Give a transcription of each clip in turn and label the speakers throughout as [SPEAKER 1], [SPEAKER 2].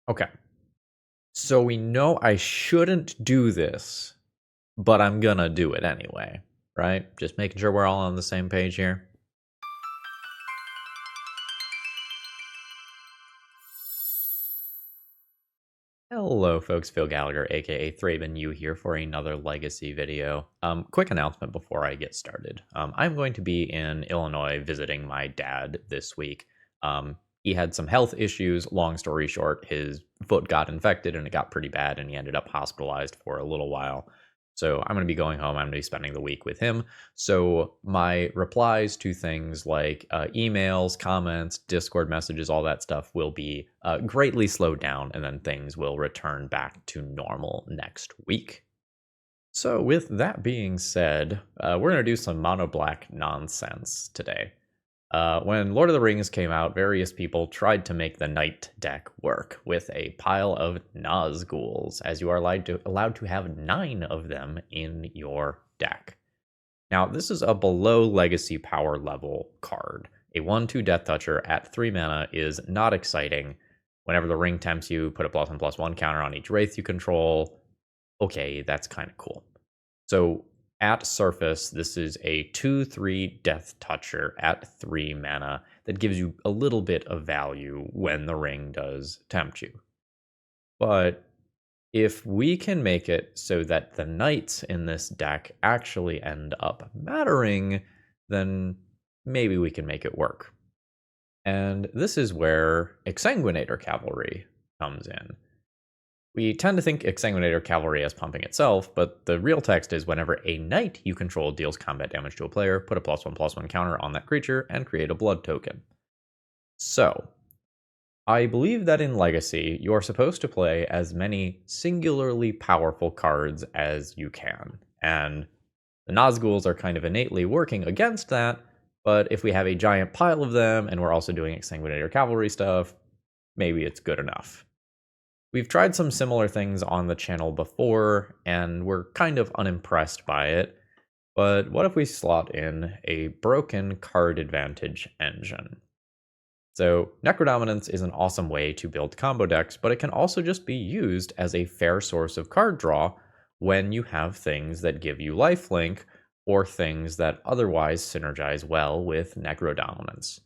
[SPEAKER 1] Okay. So we know I shouldn't do this, but I'm gonna do it anyway, right? Just making sure we're all on the same page here. Hello, folks. Phil Gallagher, aka ThrabenU, here for another Legacy video. Quick announcement before I get started. I'm going to be in Illinois visiting my dad this week. He had some health issues. Long story short, his foot got infected and it got pretty bad, and he ended up hospitalized for a little while. So I'm going to be going home. I'm going to be spending the week with him. So my replies to things like emails, comments, Discord messages, all that stuff will be greatly slowed down, and then things will return back to normal next week. So with that being said, we're going to do some mono black nonsense today. When Lord of the Rings came out, various people tried to make the Knight deck work with a pile of Nazguls, as you are allowed to have 9 of them in your deck. Now, this is a below Legacy power level card. A 1/2 Death Toucher at 3 mana is not exciting. Whenever the ring tempts you, put a +1/+1 counter on each Wraith you control. Okay, that's kind of cool. So at surface, this is a 2/3 Death Toucher at 3 mana that gives you a little bit of value when the ring does tempt you. But if we can make it so that the knights in this deck actually end up mattering, then maybe we can make it work. And this is where Exsanguinator Cavalry comes in. We tend to think Exsanguinator Cavalry as pumping itself, but the real text is whenever a knight you control deals combat damage to a player, put a +1/+1 counter on that creature and create a blood token. So, I believe that in Legacy, you are supposed to play as many singularly powerful cards as you can, and the Nazguls are kind of innately working against that, but if we have a giant pile of them and we're also doing Exsanguinator Cavalry stuff, maybe it's good enough. We've tried some similar things on the channel before, and we're kind of unimpressed by it, but what if we slot in a broken card advantage engine? So, Necrodominance is an awesome way to build combo decks, but it can also just be used as a fair source of card draw when you have things that give you lifelink or things that otherwise synergize well with Necrodominance.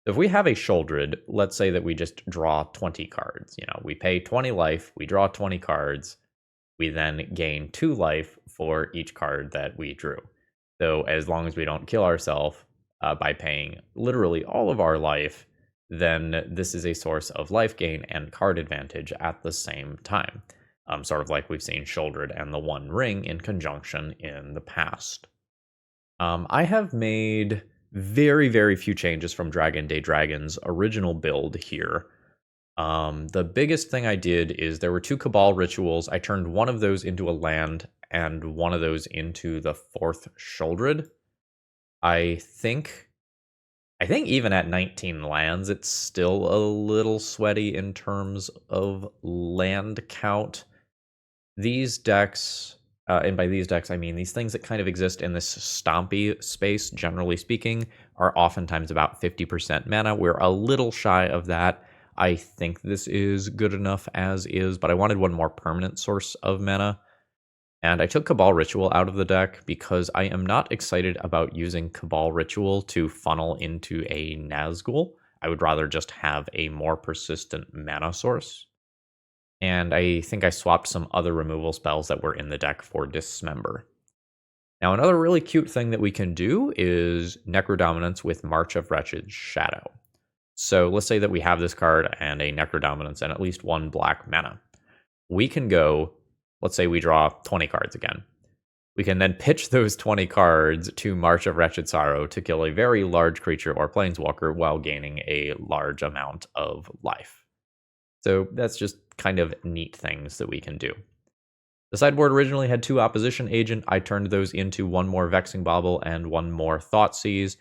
[SPEAKER 1] So if we have a Sheoldred, let's say that we just draw 20 cards. We pay 20 life, we draw 20 cards, we then gain 2 life for each card that we drew. So as long as we don't kill ourselves by paying literally all of our life, then this is a source of life gain and card advantage at the same time. Sort of like we've seen Sheoldred and the One Ring in conjunction in the past. I have made very, very few changes from Dragon Day Dragon's original build here. The biggest thing I did is there were 2 Cabal rituals. I turned one of those into a land and one of those into the 4th Sheoldred. I think even at 19 lands, it's still a little sweaty in terms of land count. These decks, and by these decks, I mean these things that kind of exist in this stompy space, generally speaking, are oftentimes about 50% mana. We're a little shy of that. I think this is good enough as is, but I wanted one more permanent source of mana. And I took Cabal Ritual out of the deck because I am not excited about using Cabal Ritual to funnel into a Nazgul. I would rather just have a more persistent mana source. And I think I swapped some other removal spells that were in the deck for Dismember. Now, another really cute thing that we can do is Necrodominance with March of Wretched's Shadow. So let's say that we have this card and a Necrodominance and at least 1 black mana. We can go, let's say we draw 20 cards again. We can then pitch those 20 cards to March of Wretched Sorrow to kill a very large creature or planeswalker while gaining a large amount of life. So that's just kind of neat things that we can do. The sideboard originally had 2 Opposition Agent. I turned those into 1 more Vexing Bauble and 1 more Thoughtseize.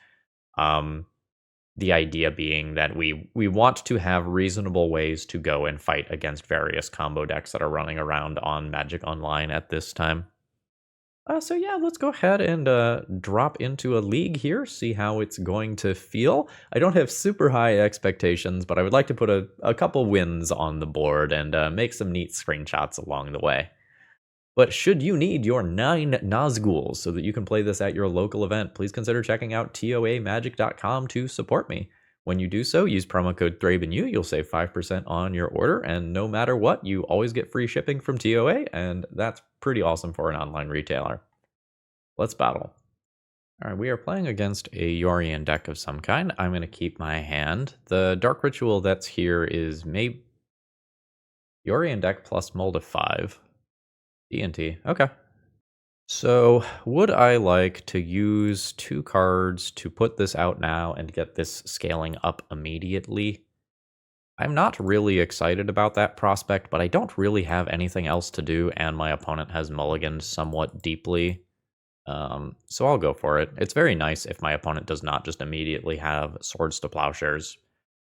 [SPEAKER 1] The idea being that we want to have reasonable ways to go and fight against various combo decks that are running around on Magic Online at this time. So yeah, let's go ahead and drop into a league here, see how it's going to feel. I don't have super high expectations, but I would like to put a couple wins on the board and make some neat screenshots along the way. But should you need your 9 Nazguls so that you can play this at your local event, please consider checking out toamagic.com to support me. When you do so, use promo code ThrabenU, you'll save 5% on your order, and no matter what, you always get free shipping from TOA, and that's pretty awesome for an online retailer. Let's battle. Alright, we are playing against a Yorian deck of some kind. I'm going to keep my hand. The Dark Ritual that's here is maybe Yorian deck plus Mold of 5. D&T. Okay. So, would I like to use 2 cards to put this out now and get this scaling up immediately? I'm not really excited about that prospect, but I don't really have anything else to do, and my opponent has mulliganed somewhat deeply. So I'll go for it. It's very nice if my opponent does not just immediately have Swords to Plowshares.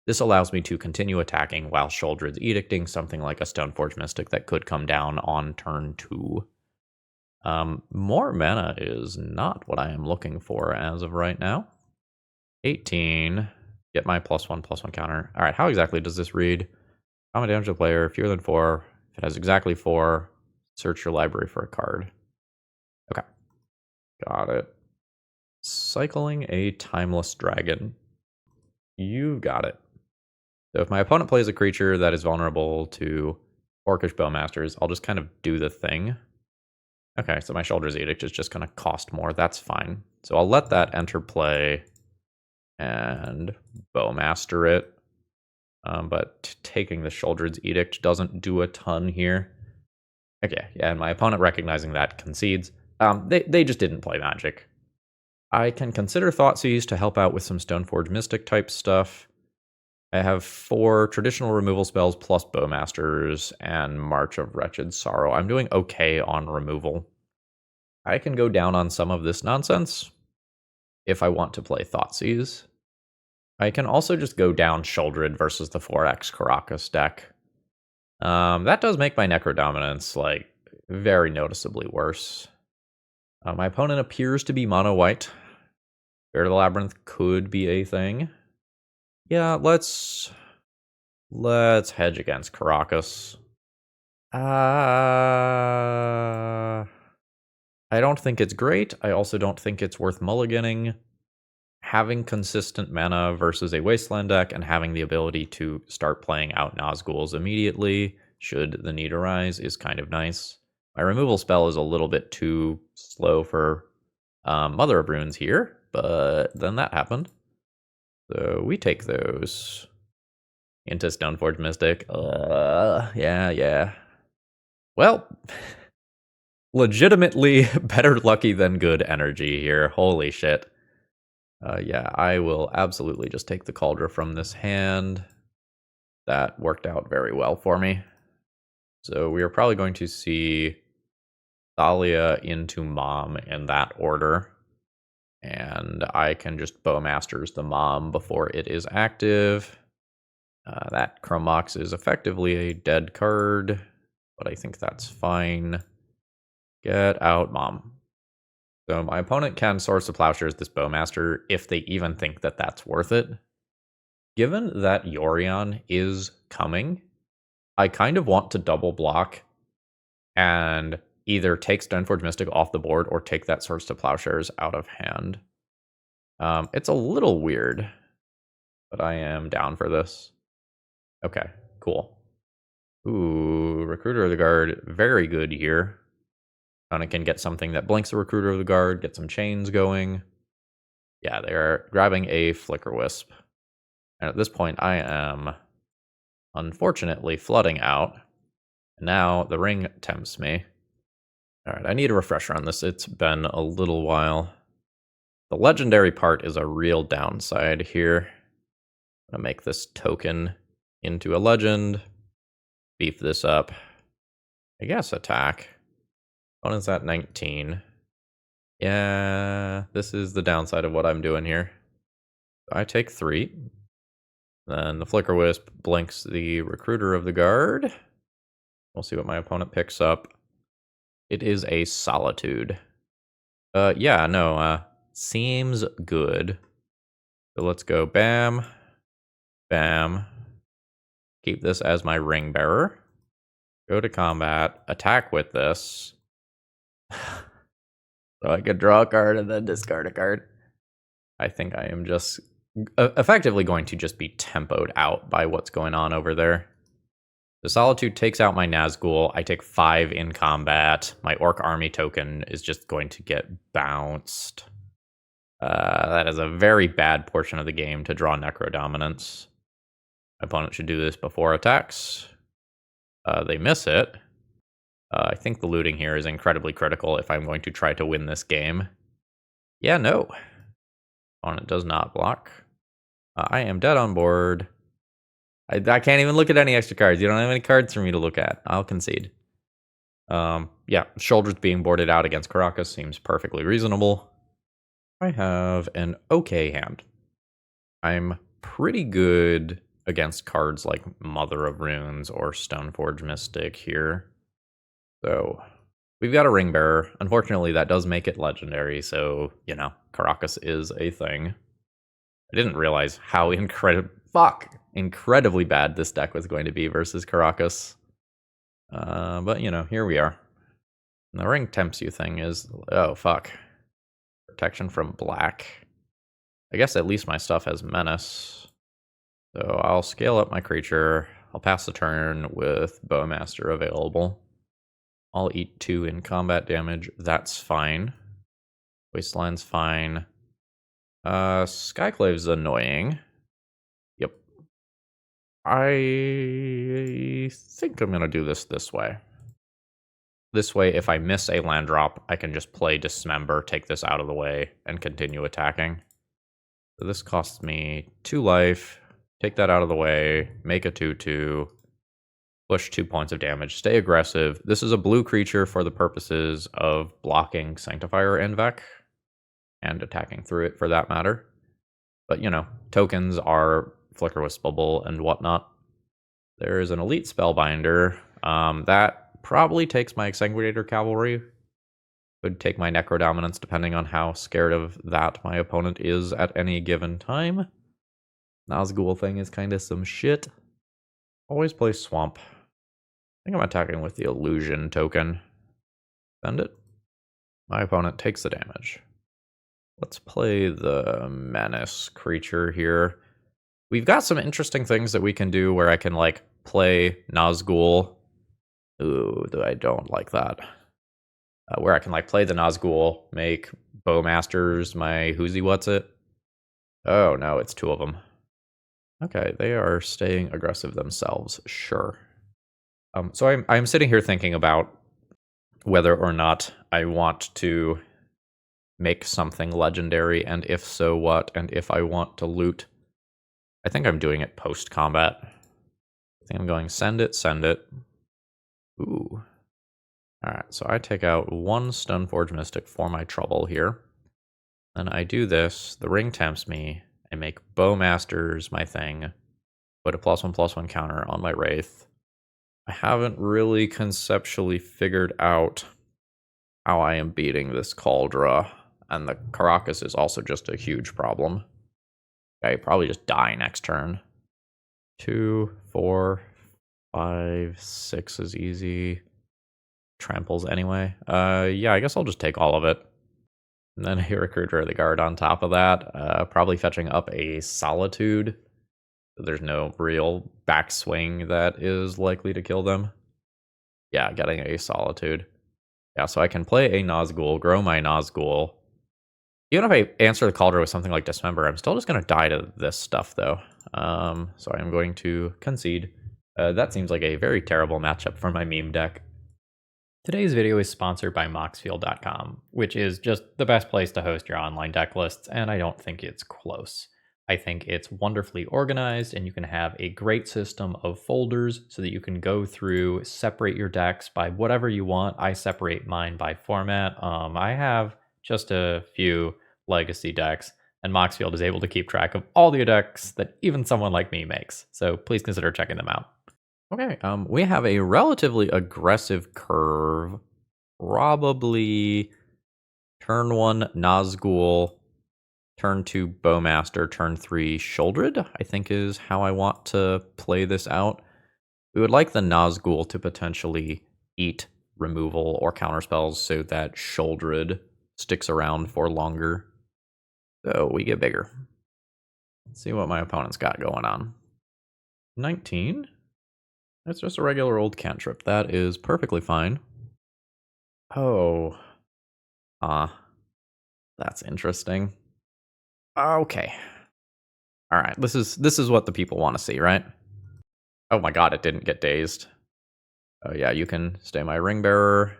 [SPEAKER 1] This allows me to continue attacking while Sheoldred's Edicting something like a Stoneforge Mystic that could come down on turn 2. More mana is not what I am looking for as of right now. 18. Get my +1/+1 counter. Alright, how exactly does this read? Common damage to the player, fewer than 4. If it has exactly 4, search your library for a card. Okay. Got it. Cycling a Timeless Dragon. You got it. So if my opponent plays a creature that is vulnerable to Orcish Bowmasters, I'll just kind of do the thing. Okay, so my Sheoldred's Edict is just going to cost more. That's fine. So I'll let that enter play and Bowmaster it. But taking the Sheoldred's Edict doesn't do a ton here. Okay, yeah, and my opponent recognizing that concedes. They just didn't play Magic. I can consider Thoughtseize to help out with some Stoneforge Mystic type stuff. I have 4 traditional removal spells plus Bowmasters and March of Wretched Sorrow. I'm doing okay on removal. I can go down on some of this nonsense if I want to play Thoughtseize. I can also just go down Sheoldred versus the 4X Karakas deck. That does make my Necrodominance, like, very noticeably worse. My opponent appears to be mono-white. Spirit of the Labyrinth could be a thing. Yeah, let's hedge against Karakas. I don't think it's great. I also don't think it's worth mulliganing. Having consistent mana versus a Wasteland deck and having the ability to start playing out Nazguls immediately, should the need arise, is kind of nice. My removal spell is a little bit too slow for Mother of Runes here, but then that happened. So we take those into Stoneforge Mystic. Yeah. Well, legitimately better lucky than good energy here. Holy shit. Yeah, I will absolutely just take the Cauldron from this hand. That worked out very well for me. So we are probably going to see Thalia into Mom in that order. And I can just Bowmasters the Mom before it is active. That Chrome Mox is effectively a dead card, but I think that's fine. Get out, Mom. So my opponent can Swords to Plowshares this Bowmaster if they even think that that's worth it. Given that Yorion is coming, I kind of want to double block and either take Stoneforge Mystic off the board or take that Swords to Plowshares out of hand. It's a little weird, but I am down for this. Okay, cool. Ooh, Recruiter of the Guard, very good here. And it can get something that blinks the Recruiter of the Guard, get some chains going. Yeah, they're grabbing a Flicker Wisp. And at this point, I am unfortunately flooding out. Now the ring tempts me. Alright, I need a refresher on this. It's been a little while. The legendary part is a real downside here. I'm going to make this token into a legend. Beef this up. I guess attack. Opponent's at 19. Yeah, this is the downside of what I'm doing here. I take 3. Then the Flicker Wisp blinks the Recruiter of the Guard. We'll see what my opponent picks up. It is a Solitude. Yeah, no, seems good. So let's go bam, bam. Keep this as my ring bearer. Go to combat, attack with this. So I could draw a card and then discard a card. I think I am just effectively going to just be tempoed out by what's going on over there. The Solitude takes out my Nazgul. I take 5 in combat. My Orc Army token is just going to get bounced. That is a very bad portion of the game to draw Necrodominance. My opponent should do this before attacks. They miss it. I think the looting here is incredibly critical if I'm going to try to win this game. Yeah, no. Opponent does not block. I am dead on board. I can't even look at any extra cards. You don't have any cards for me to look at. I'll concede. Yeah, Shoulders being boarded out against Caracas seems perfectly reasonable. I have an okay hand. I'm pretty good against cards like Mother of Runes or Stoneforge Mystic here. So we've got a Ring Bearer. Unfortunately, that does make it legendary, so, you know, Caracas is a thing. I didn't realize how incredibly bad this deck was going to be versus Caracas. But, you know, here we are. And the Ring Tempts You thing is, oh, fuck. Protection from black. I guess at least my stuff has Menace. So I'll scale up my creature. I'll pass the turn with Bowmaster available. I'll eat 2 in combat damage. That's fine. Wasteland's fine. Skyclave's annoying. Yep. I think I'm going to do this way. This way, if I miss a land drop, I can just play Dismember, take this out of the way, and continue attacking. So this costs me 2 life. Take that out of the way. Make a 2/2. Push 2 points of damage. Stay aggressive. This is a blue creature for the purposes of blocking Sanctifier and Vec. And attacking through it, for that matter. But, you know, tokens are Flicker-Wisp Bauble and whatnot. There is an Elite Spellbinder. That probably takes my Exsanguinator Cavalry. Could take my Necrodominance, depending on how scared of that my opponent is at any given time. Nazgul thing is kind of some shit. Always play Swamp. I think I'm attacking with the Illusion token. Send it. My opponent takes the damage. Let's play the Menace creature here. We've got some interesting things that we can do where I can, like, play Nazgul. Ooh, I don't like that. Where I can, like, play the Nazgul, make Bowmasters my Who's-He-What's-It. Oh, no, it's 2 of them. Okay, they are staying aggressive themselves, sure. So I'm sitting here thinking about whether or not I want to make something legendary, and if so, what, and if I want to loot. I think I'm doing it post-combat. I think I'm going send it. Ooh. Alright, so I take out 1 Stoneforge Mystic for my trouble here. Then I do this, the Ring tempts me, I make Bowmasters my thing, put a +1/+1 counter on my Wraith. I haven't really conceptually figured out how I am beating this Cauldra, and the Caracas is also just a huge problem. I probably just die next turn. 2, 4, 5, 6 is easy. Tramples anyway. Yeah, I guess I'll just take all of it. And then a Recruiter of the Guard on top of that. Probably fetching up a Solitude. There's no real backswing that is likely to kill them. Yeah, getting a Solitude. Yeah, so I can play a Nazgul, grow my Nazgul. Even if I answer the Cauldron with something like Dismember, I'm still just going to die to this stuff, though. So I'm going to concede. That seems like a very terrible matchup for my meme deck. Today's video is sponsored by Moxfield.com, which is just the best place to host your online deck lists, and I don't think it's close. I think it's wonderfully organized, and you can have a great system of folders so that you can go through, separate your decks by whatever you want. I separate mine by format. I have just a few legacy decks, and Moxfield is able to keep track of all the decks that even someone like me makes, so please consider checking them out. Okay, we have a relatively aggressive curve, probably Turn 1, Nazgul. Turn 2, Bowmaster. Turn 3, Shouldered, I think is how I want to play this out. We would like the Nazgul to potentially eat removal or counterspells so that Shouldered sticks around for longer. So we get bigger. Let's see what my opponent's got going on. 19? That's just a regular old cantrip. That is perfectly fine. Oh. That's interesting. Okay. Alright, this is what the people want to see, right? Oh my god, it didn't get dazed. Oh yeah, you can stay my ring bearer.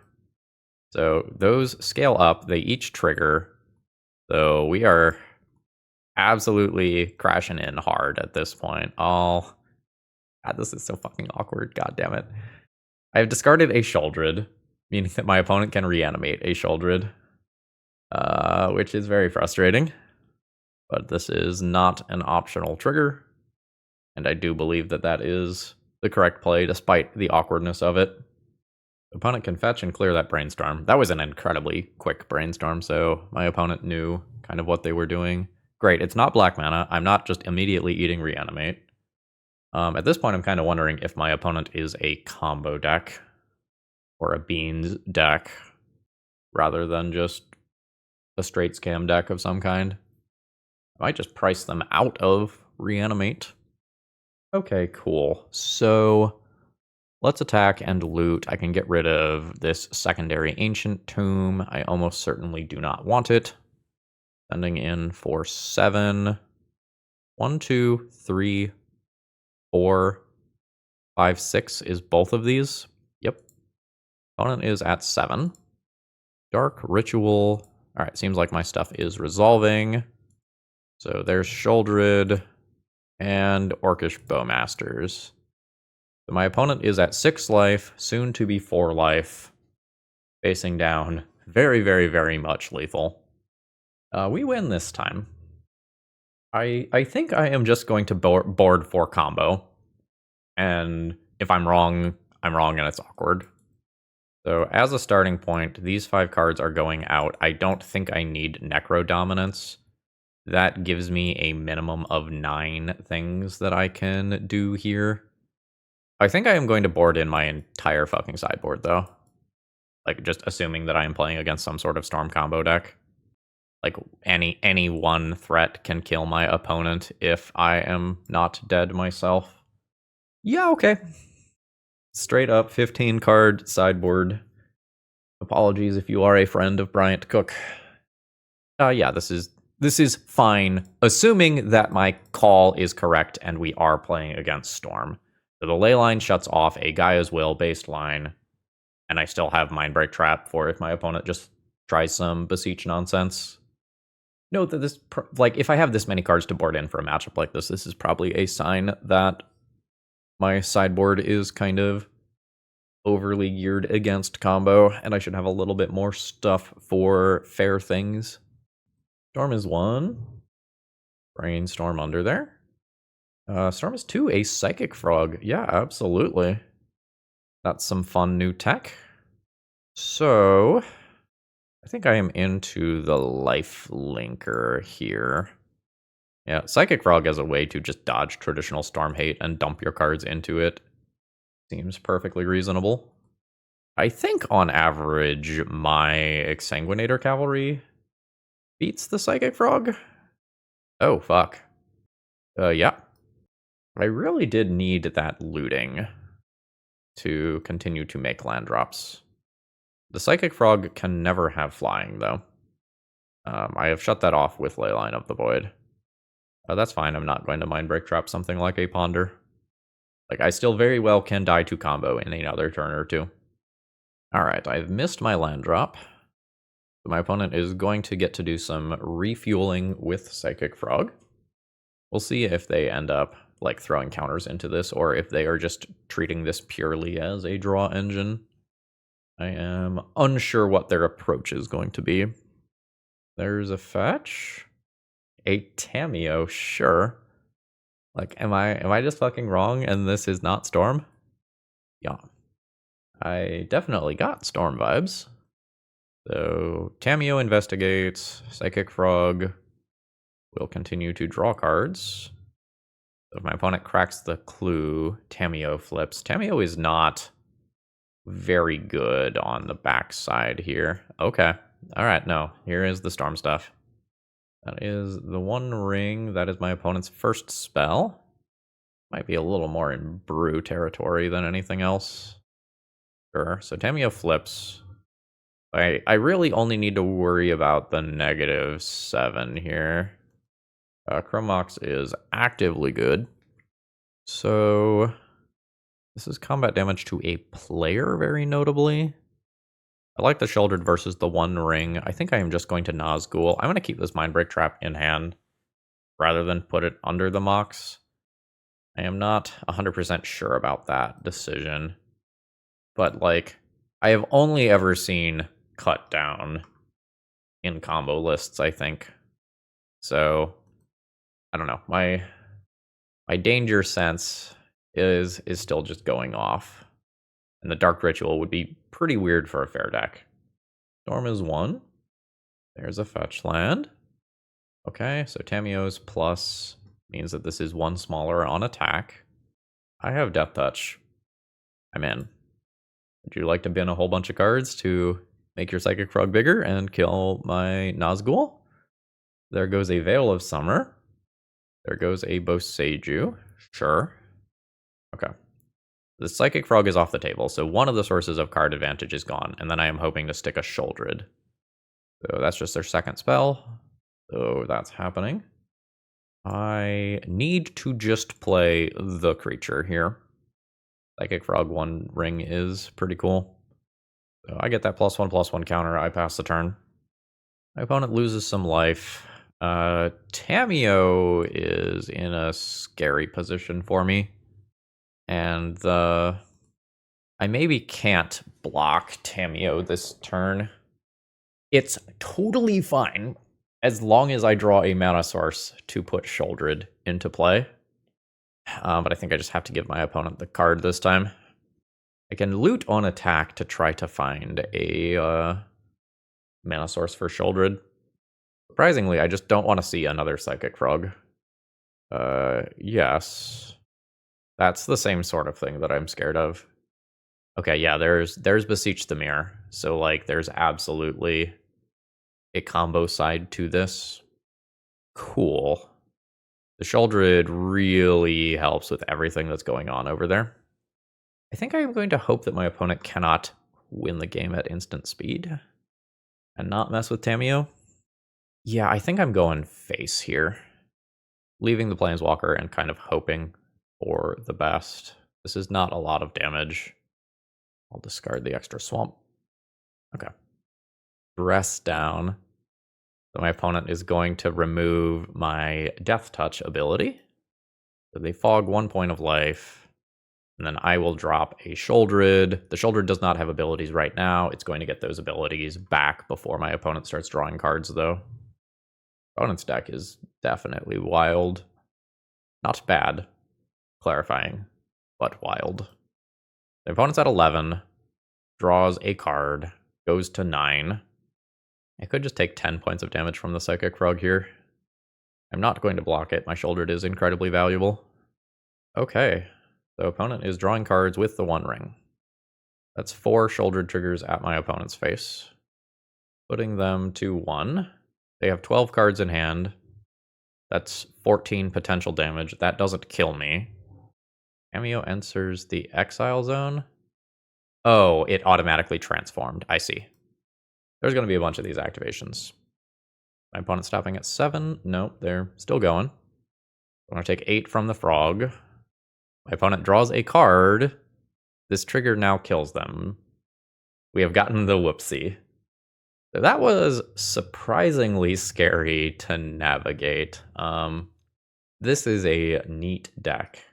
[SPEAKER 1] So those scale up, they each trigger. So we are absolutely crashing in hard at this point. Oh, God, this is so fucking awkward. God damn it. I have discarded a Shouldered, meaning that my opponent can reanimate a Shouldered, which is very frustrating. But this is not an optional trigger, and I do believe that that is the correct play, despite the awkwardness of it. The opponent can fetch and clear that Brainstorm. That was an incredibly quick Brainstorm, so my opponent knew kind of what they were doing. Great, it's not black mana. I'm not just immediately eating Reanimate. At this point, I'm kind of wondering if my opponent is a combo deck or a Beans deck rather than just a straight scam deck of some kind. I might just price them out of Reanimate. Okay, cool. So let's attack and loot. I can get rid of this secondary Ancient Tomb. I almost certainly do not want it. Sending in for 7. 1, 2, 3, 4, 5, 6 is both of these. Yep. Opponent is at 7. Dark Ritual. Alright, seems like my stuff is resolving. So there's Shouldered and Orcish Bowmasters. So my opponent is at 6 life, soon to be 4 life. Facing down. Very, very, very much lethal. We win this time. I think I am just going to board for combo. And if I'm wrong and it's awkward. So as a starting point, these 5 cards are going out. I don't think I need Necrodominance. That gives me a minimum of 9 things that I can do here. I think I am going to board in my entire fucking sideboard, though. Like, just assuming that I am playing against some sort of Storm combo deck. Like, any one threat can kill my opponent if I am not dead myself. Yeah, okay. Straight up 15 card sideboard. Apologies if you are a friend of Bryant Cook. Yeah, this is fine, assuming that my call is correct and we are playing against Storm. So the Leyline shuts off a Gaia's Will based line, and I still have Mindbreak Trap for if my opponent just tries some Beseech nonsense. Note that this, like, if I have this many cards to board in for a matchup like this, this is probably a sign that my sideboard is kind of overly geared against combo, and I should have a little bit more stuff for fair things. Storm is 1. Brainstorm under there. Storm is 2, a Psychic Frog. Yeah, absolutely. That's some fun new tech. So, I think I am into the Life Linker here. Yeah, Psychic Frog as a way to just dodge traditional Storm Hate and dump your cards into it seems perfectly reasonable. I think on average, my Exsanguinator Cavalry beats the Psychic Frog. Oh, fuck. Yeah. I really did need that looting to continue to make land drops. The Psychic Frog can never have flying, though. I have shut that off with Leyline of the Void. That's fine, I'm not going to Mindbreak Trap something like a Ponder. Like, I still very well can die to combo in another turn or two. Alright, I've missed my land drop. My opponent is going to get to do some refueling with Psychic Frog. We'll see if they end up like throwing counters into this, or if they are just treating this purely as a draw engine. I am unsure what their approach is going to be. There's a fetch. A Tameo, sure. Like, am I just fucking wrong and this is not Storm? Yeah. I definitely got Storm vibes. So Tamiyo investigates. Psychic Frog will continue to draw cards. So if my opponent cracks the clue, Tamiyo flips. Tamiyo is not very good on the backside here. Okay. All right, no. Here is the storm stuff. That is the One Ring. That is my opponent's first spell. Might be a little more in brew territory than anything else. Sure. So Tamiyo flips. I really only need to worry about the -7 here. Chromox is actively good. So this is combat damage to a player, very notably. I like the Shouldered versus the One Ring. I think I am just going to Nazgul. I'm going to keep this Mindbreak Trap in hand rather than put it under the Mox. I am not 100% sure about that decision. But, like, I have only ever seen Cut Down in combo lists, I think. So, I don't know. My danger sense is still just going off. And the Dark Ritual would be pretty weird for a fair deck. Storm is 1. There's a fetch land. Okay, so Tamiyo's plus means that this is 1 smaller on attack. I have Death Touch. I'm in. Would you like to bin a whole bunch of cards to make your Psychic Frog bigger and kill my Nazgul? There goes a Veil of Summer. There goes a Boseiju. Sure. Okay. The Psychic Frog is off the table, so one of the sources of card advantage is gone, and then I am hoping to stick a Shouldered. So that's just their second spell. So that's happening. I need to just play the creature here. Psychic Frog One Ring is pretty cool. So I get that +1/+1 counter. I pass the turn. My opponent loses some life. Tamiyo is in a scary position for me. And I maybe can't block Tamiyo this turn. It's totally fine as long as I draw a mana source to put Shouldered into play. But I think I just have to give my opponent the card this time. I can loot on attack to try to find a mana source for Shouldered. Surprisingly, I just don't want to see another Psychic Frog. Yes. That's the same sort of thing that I'm scared of. Okay, yeah, there's Beseech the Mirror. So, like, there's absolutely a combo side to this. Cool. The Shouldered really helps with everything that's going on over there. I think I'm going to hope that my opponent cannot win the game at instant speed and not mess with Tamiyo. Yeah, I think I'm going face here. Leaving the Planeswalker and kind of hoping for the best. This is not a lot of damage. I'll discard the extra swamp. Okay. Dress down. So my opponent is going to remove my Death Touch ability. So they fog 1 point of life. And then I will drop a Shouldered. The Shouldered does not have abilities right now. It's going to get those abilities back before my opponent starts drawing cards, though. Opponent's deck is definitely wild. Not bad. Clarifying, but wild. The opponent's at 11. Draws a card. Goes to 9. I could just take 10 points of damage from the Psychic Frog here. I'm not going to block it. My Shouldered is incredibly valuable. Okay. The opponent is drawing cards with the One Ring. That's 4 Shouldered triggers at my opponent's face. Putting them to 1. They have 12 cards in hand. That's 14 potential damage. That doesn't kill me. Tamiyo enters the Exile Zone. Oh, it automatically transformed. I see. There's going to be a bunch of these activations. My opponent's stopping at 7. Nope, they're still going. I'm going to take 8 from the Frog. My opponent draws a card. This trigger now kills them. We have gotten the whoopsie. So that was surprisingly scary to navigate. This is a neat deck.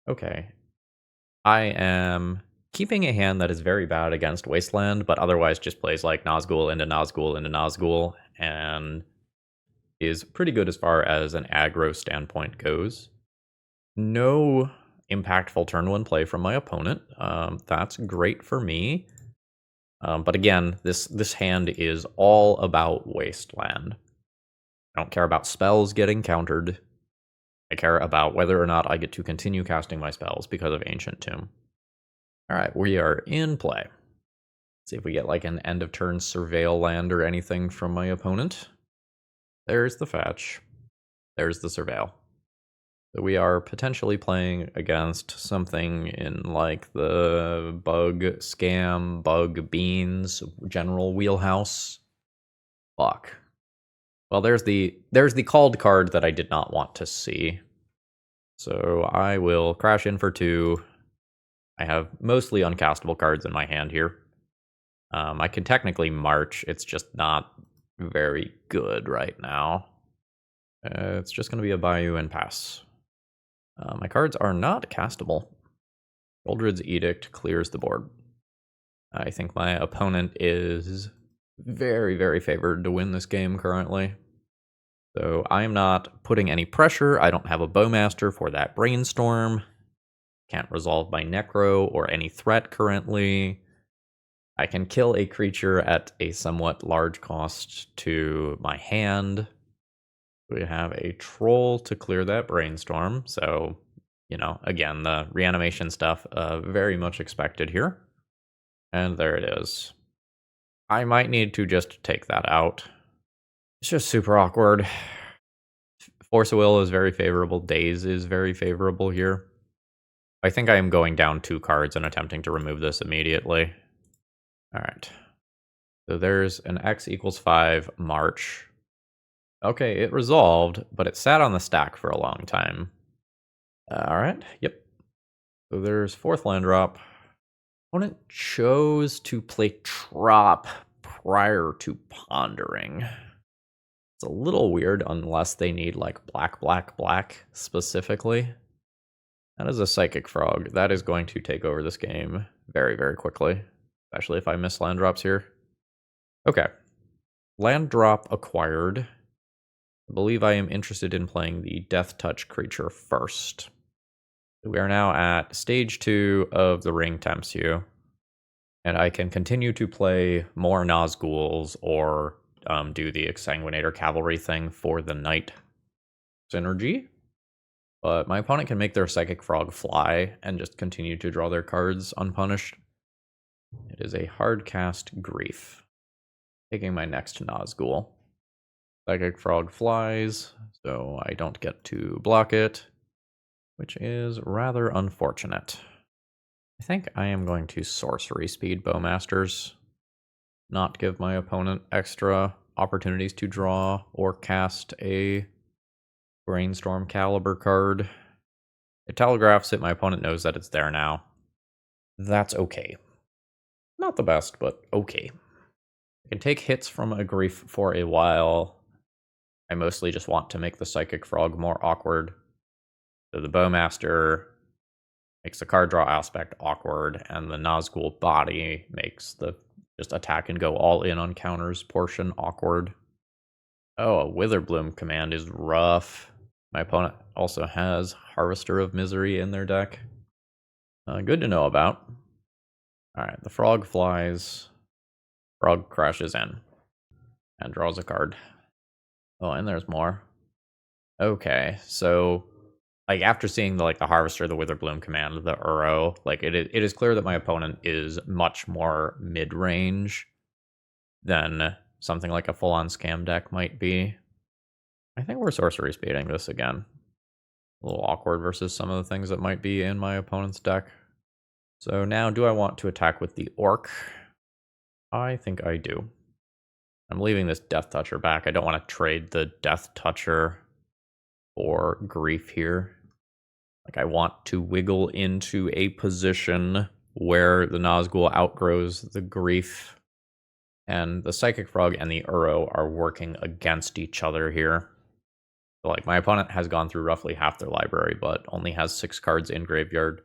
[SPEAKER 1] Okay. I am keeping a hand that is very bad against Wasteland, but otherwise just plays like Nazgul into Nazgul into Nazgul, and is pretty good as far as an aggro standpoint goes. No impactful turn 1 play from my opponent. That's great for me. But again, this hand is all about wasteland. I don't care about spells getting countered. I care about whether or not I get to continue casting my spells because of Ancient Tomb. Alright, we are in play. See if we get like an end of turn surveil land or anything from my opponent. There's the fetch. There's the surveil. So we are potentially playing against something in like the bug scam, bug beans, general wheelhouse. Fuck. Well, there's the called card that I did not want to see. So I will crash in for 2. I have mostly uncastable cards in my hand here. I can technically march, it's just not very good right now. It's just going to be a Bayou and pass. My cards are not castable. Goldred's Edict clears the board. I think my opponent is very, very favored to win this game currently. So I am not putting any pressure. I don't have a Bowmaster for that Brainstorm. Can't resolve my Necro or any threat currently. I can kill a creature at a somewhat large cost to my hand. We have a Troll to clear that Brainstorm, so, you know, again, the reanimation stuff, very much expected here. And there it is. I might need to just take that out. It's just super awkward. Force of Will is very favorable. Daze is very favorable here. I think I am going down 2 cards and attempting to remove this immediately. Alright. So there's an X equals 5 March. Okay, it resolved, but it sat on the stack for a long time. Alright, yep. So there's 4th land drop. Opponent chose to play Trop prior to pondering. It's a little weird unless they need like black, black, black specifically. That is a Psychic Frog. That is going to take over this game very, very quickly. Especially if I miss land drops here. Okay. Land drop acquired. I believe I am interested in playing the Death Touch creature first. We are now at stage 2 of the Ring Tempts You. And I can continue to play more Nazguls or do the Exsanguinator Cavalry thing for the Night synergy. But my opponent can make their Psychic Frog fly and just continue to draw their cards unpunished. It is a hard cast Grief. Taking my next Nazgul. Psychic Frog flies, so I don't get to block it, which is rather unfortunate. I think I am going to Sorcery Speed Bowmasters. Not give my opponent extra opportunities to draw or cast a Brainstorm Caliber card. It telegraphs it, my opponent knows that it's there now. That's okay. Not the best, but okay. I can take hits from a Grief for a while. I mostly just want to make the Psychic Frog more awkward. So the Bowmaster makes the card draw aspect awkward, and the Nazgul body makes the just attack and go all in on counters portion awkward. Oh, a Witherbloom command is rough. My opponent also has Harvester of Misery in their deck. Good to know about. Alright, the frog flies. Frog crashes in. And draws a card. Oh, and there's more. Okay, so like after seeing the Harvester, the Witherbloom command, the Uro, like it is clear that my opponent is much more mid-range than something like a full-on scam deck might be. I think we're sorcery speeding this again. A little awkward versus some of the things that might be in my opponent's deck. So now, do I want to attack with the Orc? I think I do. I'm leaving this Death Toucher back. I don't want to trade the Death Toucher for Grief here. Like, I want to wiggle into a position where the Nazgul outgrows the Grief. And the Psychic Frog and the Uro are working against each other here. So, like, my opponent has gone through roughly half their library, but only has 6 cards in graveyard.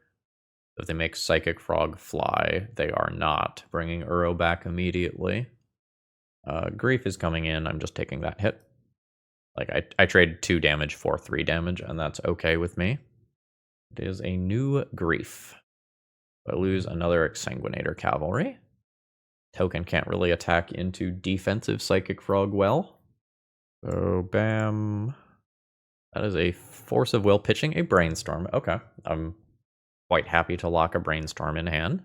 [SPEAKER 1] If they make Psychic Frog fly, they are not bringing Uro back immediately. Grief is coming in. I'm just taking that hit. Like, I trade 2 damage for 3 damage, and that's okay with me. It is a new Grief. I lose another Exsanguinator Cavalry. Token can't really attack into defensive Psychic Frog well. So, bam. That is a Force of Will pitching a Brainstorm. Okay, I'm quite happy to lock a Brainstorm in hand.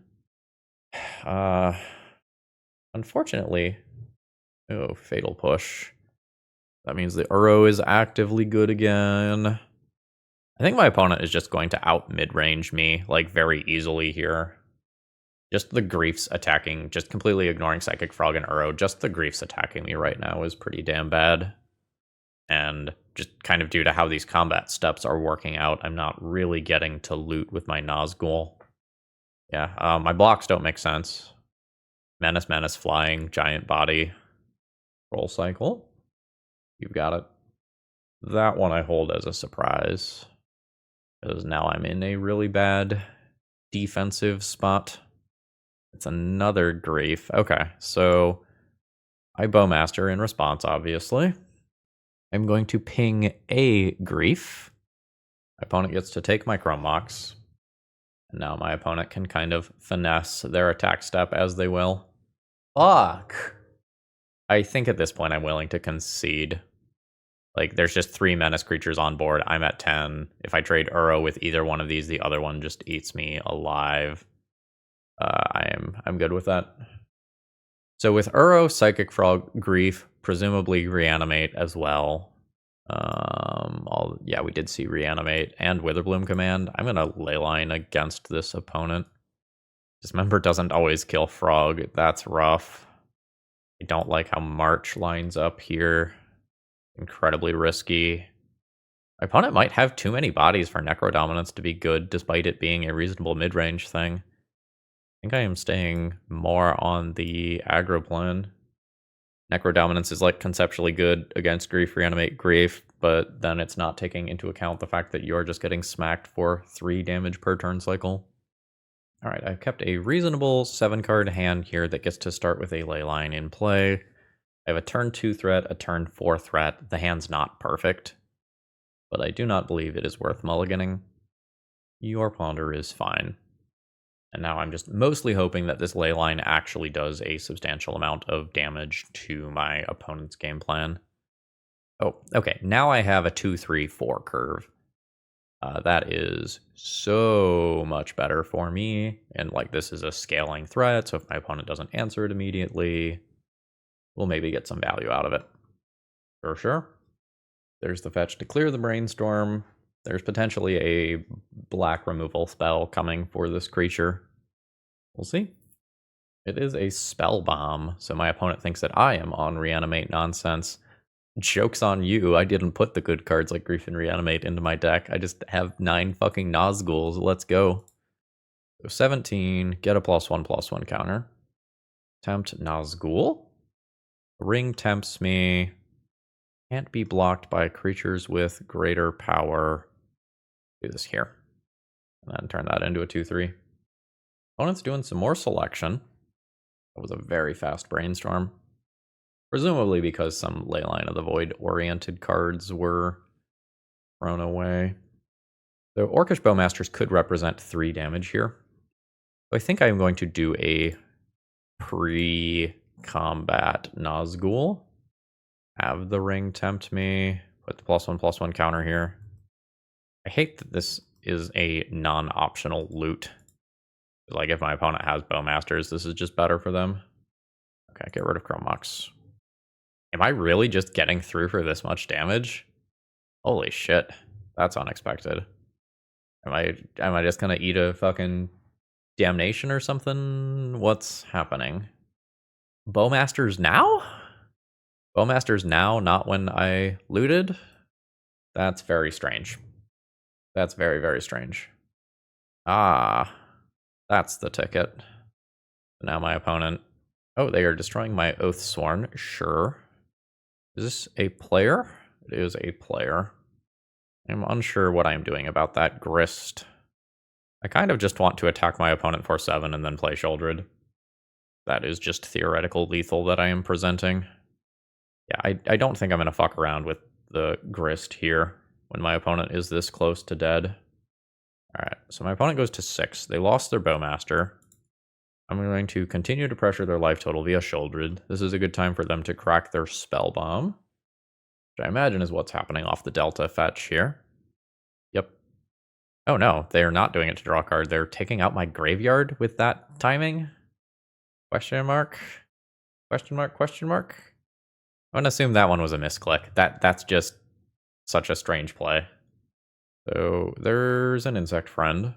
[SPEAKER 1] Unfortunately, oh, Fatal Push. That means the Uro is actively good again. I think my opponent is just going to out mid-range me, like, very easily here. Just the Griefs attacking, just completely ignoring Psychic Frog and Uro, just the Griefs attacking me right now is pretty damn bad. And just kind of due to how these combat steps are working out, I'm not really getting to loot with my Nazgul. Yeah, my blocks don't make sense. Menace, Menace, Flying, Giant Body, Roll Cycle. You've got it. That one I hold as a surprise, because now I'm in a really bad defensive spot. It's another Grief. Okay, so I Bowmaster in response, obviously. I'm going to ping a Grief. My opponent gets to take my Chrome Mox. And now my opponent can kind of finesse their attack step as they will. Fuck! I think at this point I'm willing to concede. Like, there's just 3 Menace creatures on board. I'm at 10. If I trade Uro with either one of these, the other one just eats me alive. I'm good with that. So with Uro, Psychic Frog, Grief, presumably Reanimate as well. Yeah, we did see Reanimate and Witherbloom Command. I'm gonna Leyline against this opponent. Dismember doesn't always kill Frog. That's rough. I don't like how March lines up here. Incredibly risky. My opponent might have too many bodies for Necrodominance to be good, despite it being a reasonable mid-range thing. I think I am staying more on the aggro plan. Necrodominance is, like, conceptually good against Grief, Reanimate, Grief, but then it's not taking into account the fact that you're just getting smacked for 3 damage per turn cycle. Alright, I've kept a reasonable 7-card hand here that gets to start with a Leyline in play. I have a turn 2 threat, a turn 4 threat. The hand's not perfect, but I do not believe it is worth mulliganing. Your Ponder is fine. And now I'm just mostly hoping that this Leyline actually does a substantial amount of damage to my opponent's game plan. Oh, okay, now I have a 2-3-4 curve. That is so much better for me. And, like, this is a scaling threat, so if my opponent doesn't answer it immediately, we'll maybe get some value out of it. For sure. There's the fetch to clear the Brainstorm. There's potentially a black removal spell coming for this creature. We'll see. It is a Spell Bomb, so my opponent thinks that I am on Reanimate nonsense. Joke's on you, I didn't put the good cards like Grief and Reanimate into my deck. I just have 9 fucking Nazguls. Let's go. So 17, get a +1/+1 counter. Tempt Nazgul. Ring tempts me. Can't be blocked by creatures with greater power. Do this here. And then turn that into a 2-3. Opponent's doing some more selection. That was a very fast Brainstorm. Presumably because some Leyline of the Void-oriented cards were thrown away. The Orcish Bowmasters could represent 3 damage here. So I think I'm going to do a pre-combat Nazgul. Have the ring tempt me. Put the +1/+1 counter here. I hate that this is a non-optional loot. Like, if my opponent has Bowmasters, this is just better for them. Okay, get rid of Chrome Mox. Am I really just getting through for this much damage? Holy shit. That's unexpected. Am I just gonna eat a fucking damnation or something? What's happening? Bowmasters now? Bowmasters now, not when I looted? That's very strange. That's very, very strange. Ah, that's the ticket. Now my opponent... Oh, they are destroying my Oathsworn. Sure. Is this a player? It is a player. I'm unsure what I'm doing about that Grist. I kind of just want to attack my opponent for 7 and then play Sheoldred. That is just theoretical lethal that I am presenting. Yeah, I don't think I'm going to fuck around with the Grist here when my opponent is this close to dead. Alright, so my opponent goes to 6. They lost their Bowmaster. I'm going to continue to pressure their life total via Shouldred. This is a good time for them to crack their Spell Bomb, which I imagine is what's happening off the Delta fetch here. Yep. Oh no, they are not doing it to draw a card. They're taking out my graveyard with that timing? Question mark? Question mark? Question mark? I'm gonna assume that one was a misclick. That's just such a strange play. So there's an insect friend.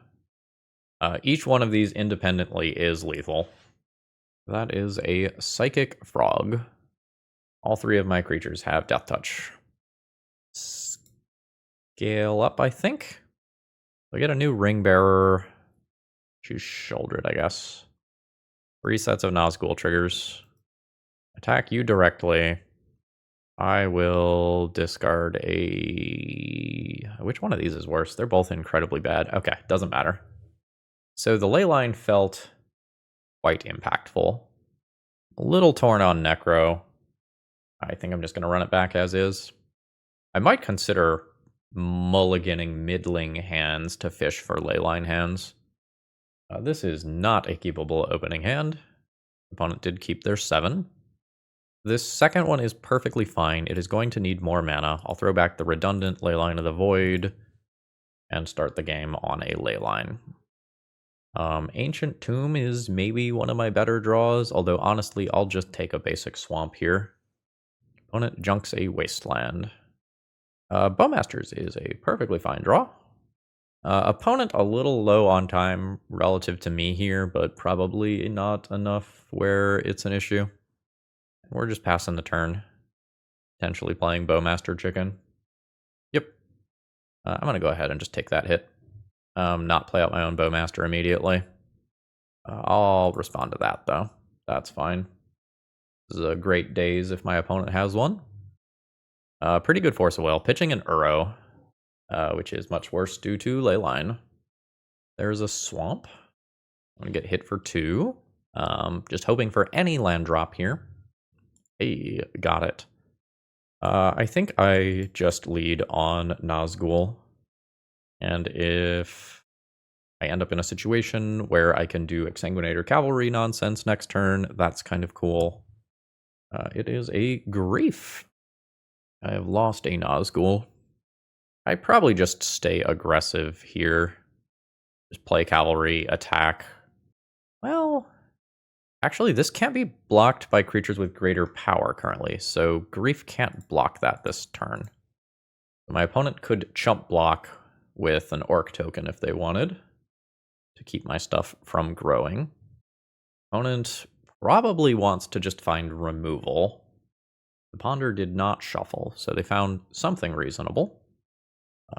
[SPEAKER 1] Each one of these independently is lethal. That is a psychic frog. All three of my creatures have death touch. Scale up, I think. I get a new ring bearer. Choose Shouldered, I guess. 3 sets of Nazgul triggers. Attack you directly. I will discard a... Which one of these is worse? They're both incredibly bad. Okay, doesn't matter. So the Leyline felt quite impactful. A little torn on Necro. I think I'm just going to run it back as is. I might consider mulliganing middling hands to fish for Leyline hands. This is not a keepable opening hand. Opponent did keep their 7. This second one is perfectly fine. It is going to need more mana. I'll throw back the redundant Leyline of the Void and start the game on a Leyline. Ancient Tomb is maybe one of my better draws, although honestly, I'll just take a basic swamp here. Opponent junks a Wasteland. Bowmasters is a perfectly fine draw. Opponent a little low on time relative to me here, but probably not enough where it's an issue. We're just passing the turn. Potentially playing Bowmaster Chicken. Yep. I'm going to go ahead and just take that hit. Not play out my own Bowmaster immediately. I'll respond to that, though. That's fine. This is a great daze if my opponent has one. Pretty good Force of Will. Pitching an Uro, which is much worse due to Leyline. There's a Swamp. I'm going to get hit for 2. Just hoping for any land drop here. Hey, got it. I think I just lead on Nazgul. And if I end up in a situation where I can do Exsanguinator Cavalry nonsense next turn, that's kind of cool. It is a Grief. I have lost a Nazgul. I probably just stay aggressive here. Just play Cavalry, attack. Well, actually, this can't be blocked by creatures with greater power currently, so Grief can't block that this turn. My opponent could chump block with an Orc token if they wanted to keep my stuff from growing. Opponent probably wants to just find removal. The Ponder did not shuffle, so they found something reasonable.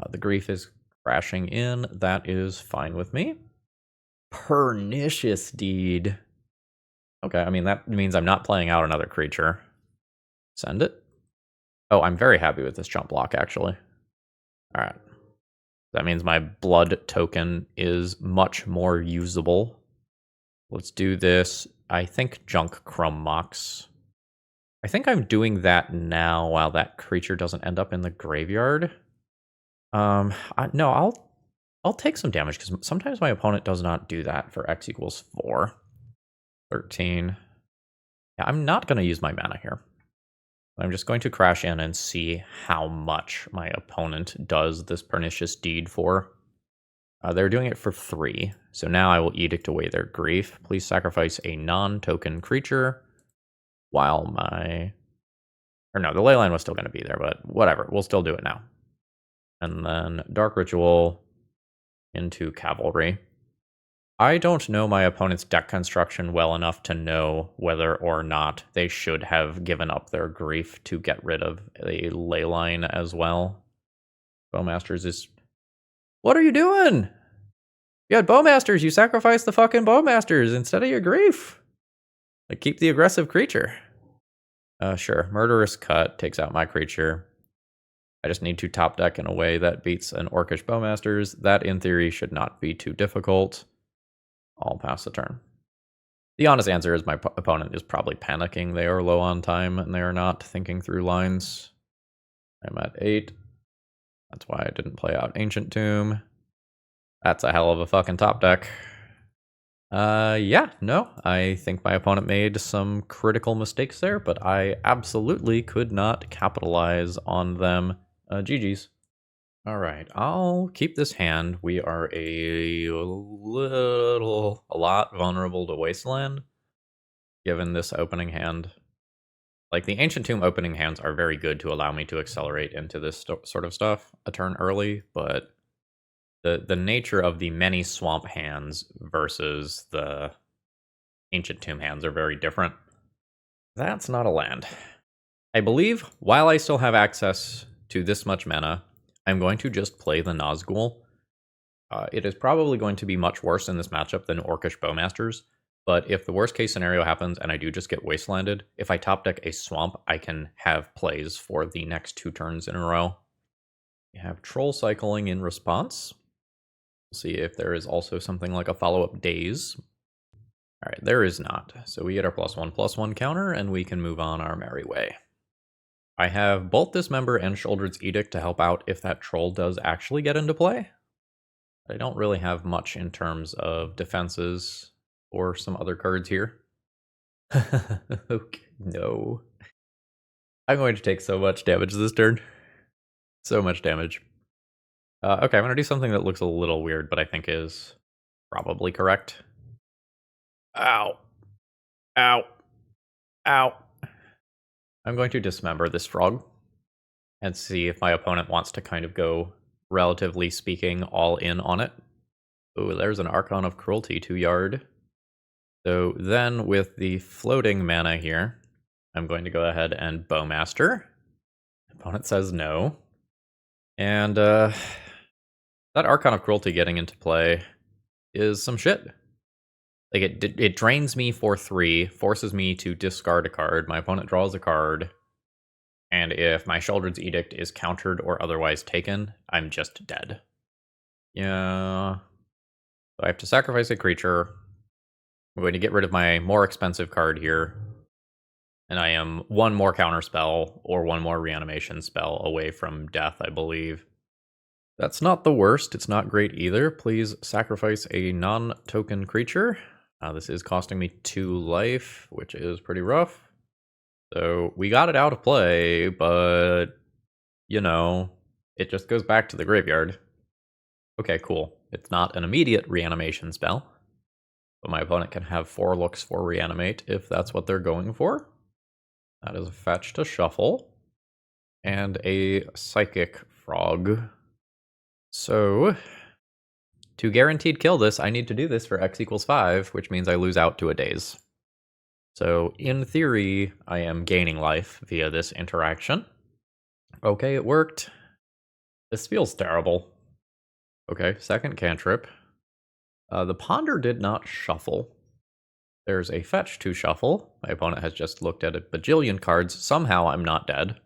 [SPEAKER 1] The Grief is crashing in. That is fine with me. Pernicious Deed. Okay, I mean, that means I'm not playing out another creature. Send it. Oh, I'm very happy with this jump block, actually. All right. That means my blood token is much more usable. Let's do this. I think Junk Crumb Mox. I think I'm doing that now while that creature doesn't end up in the graveyard. No, I'll take some damage because sometimes my opponent does not do that for X equals 4. 13. Yeah, I'm not going to use my mana here. I'm just going to crash in and see how much my opponent does this Pernicious Deed for. They're doing it for 3, so now I will edict away their Grief. Please sacrifice a non-token creature while my... Or no, the Leyline was still going to be there, but whatever. We'll still do it now. And then Dark Ritual into Cavalry. I don't know my opponent's deck construction well enough to know whether or not they should have given up their Grief to get rid of a Leyline as well. Bowmasters is... What are you doing? You had Bowmasters, you sacrificed the fucking Bowmasters instead of your Grief. Like, keep the aggressive creature. Sure, Murderous Cut takes out my creature. I just need to top deck in a way that beats an Orcish Bowmasters. That, in theory, should not be too difficult. I'll pass the turn. The honest answer is my opponent is probably panicking. They are low on time, and they are not thinking through lines. I'm at 8. That's why I didn't play out Ancient Tomb. That's a hell of a fucking top deck. Yeah, no, I think my opponent made some critical mistakes there, but I absolutely could not capitalize on them. GG's. Alright, I'll keep this hand. We are a lot vulnerable to Wasteland, given this opening hand. Like, the Ancient Tomb opening hands are very good to allow me to accelerate into this sort of stuff a turn early, but the nature of the many swamp hands versus the Ancient Tomb hands are very different. That's not a land. I believe, while I still have access to this much mana, I'm going to just play the Nazgul. It is probably going to be much worse in this matchup than Orcish Bowmasters, but if the worst case scenario happens and I do just get wastelanded, if I top deck a swamp, I can have plays for the next 2 turns in a row. We have Troll Cycling in response. We'll see if there is also something like a follow-up Daze. Alright, there is not. So we get our +1/+1 counter, and we can move on our merry way. I have both Dismember and Shouldered's Edict to help out if that troll does actually get into play. I don't really have much in terms of defenses or some other cards here. Okay, no. I'm going to take so much damage this turn. So much damage. Okay, I'm going to do something that looks a little weird, but I think is probably correct. Ow. Ow. Ow. I'm going to dismember this frog and see if my opponent wants to kind of go, relatively speaking, all in on it. Ooh, there's an Archon of Cruelty, 2 yard. So then with the floating mana here, I'm going to go ahead and Bowmaster. Opponent says no. And that Archon of Cruelty getting into play is some shit. Like, it drains me for 3, forces me to discard a card, my opponent draws a card, and if my Shouldered's Edict is countered or otherwise taken, I'm just dead. Yeah. So I have to sacrifice a creature. I'm going to get rid of my more expensive card here. And I am 1 more counter spell or 1 more reanimation spell away from death, I believe. That's not the worst. It's not great either. Please sacrifice a non-token creature. This is costing me 2 life, which is pretty rough. So we got it out of play, but, you know, it just goes back to the graveyard. Okay, cool. It's not an immediate reanimation spell, but my opponent can have 4 looks for reanimate if that's what they're going for. That is a fetch to shuffle, and a psychic frog. So, to guaranteed kill this, I need to do this for x = 5, which means I lose out to a Daze. So, in theory, I am gaining life via this interaction. Okay, it worked. This feels terrible. Okay, second cantrip. The Ponder did not shuffle. There's a fetch to shuffle. My opponent has just looked at a bajillion cards. Somehow I'm not dead.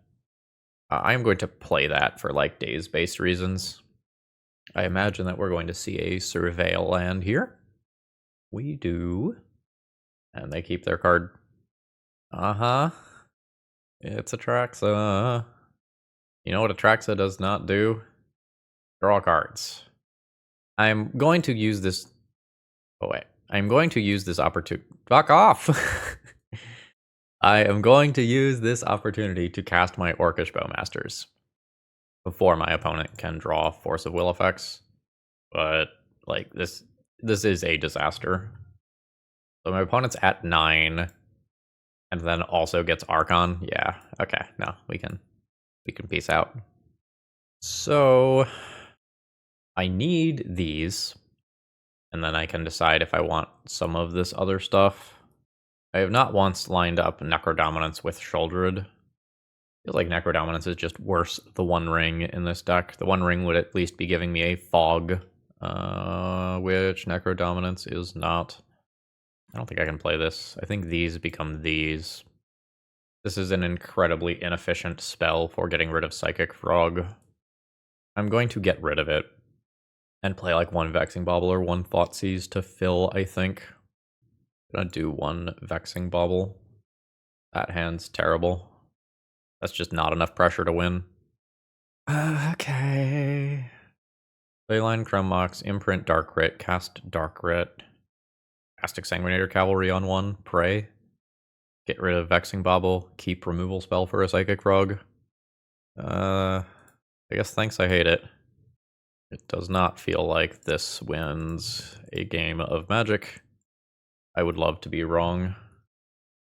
[SPEAKER 1] I'm going to play that for, like, Daze-based reasons. I imagine that we're going to see a Surveil land here. We do. And they keep their card. Uh-huh. It's Atraxa. You know what Atraxa does not do? Draw cards. I'm going to use this... Oh, wait. I'm going to use this opportunity... Fuck off! I am going to use this opportunity to cast my Orcish Bowmasters before my opponent can draw Force of Will effects. But, like, this is a disaster. So my opponent's at 9, and then also gets Archon. Yeah, okay, no, we can peace out. So I need these, and then I can decide if I want some of this other stuff. I have not once lined up Necrodominance with Shouldered. I feel like Necrodominance is just worse the One Ring in this deck. The One Ring would at least be giving me a Fog, which Necrodominance is not. I don't think I can play this. I think these become these. This is an incredibly inefficient spell for getting rid of Psychic Frog. I'm going to get rid of it and play like 1 Vexing Bauble or 1 Thoughtseize to fill, I think. I'm gonna do 1 Vexing Bauble. That hand's terrible. That's just not enough pressure to win. Okay. Leyline, Chrome Mox, Imprint, Dark Writ, cast Dark Writ. Cast Exsanguinator Cavalry on 1, pray. Get rid of Vexing Bauble, keep removal spell for a Psychic Frog. I guess thanks, I hate it. It does not feel like this wins a game of Magic. I would love to be wrong.